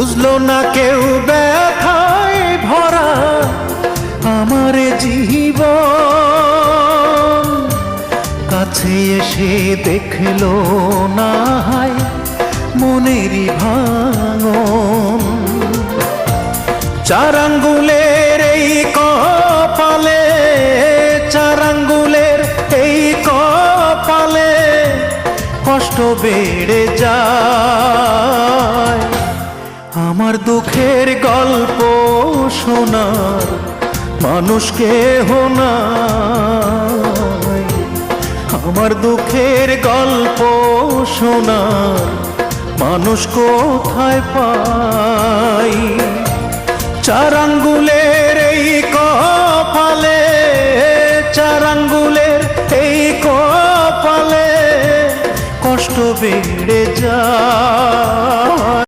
বুঝলো না কেউ ব্যথায় ভরা আমার জীবন, কাছে এসে দেখলো না হায় মনেরই ভাঙন। চার আঙ্গুলের এই কপালে, চার আঙ্গুলের এই কপালে কষ্ট বেড়ে যায়। আমার দুঃখের গল্প শোনার মানুষ কেহ নাই, আমার দুঃখের গল্প শোনার মানুষ কোথায় পাই। চার আঙ্গুলের এই কপালে, চার আঙ্গুলের এই কপালে কষ্ট বেড়ে যায়।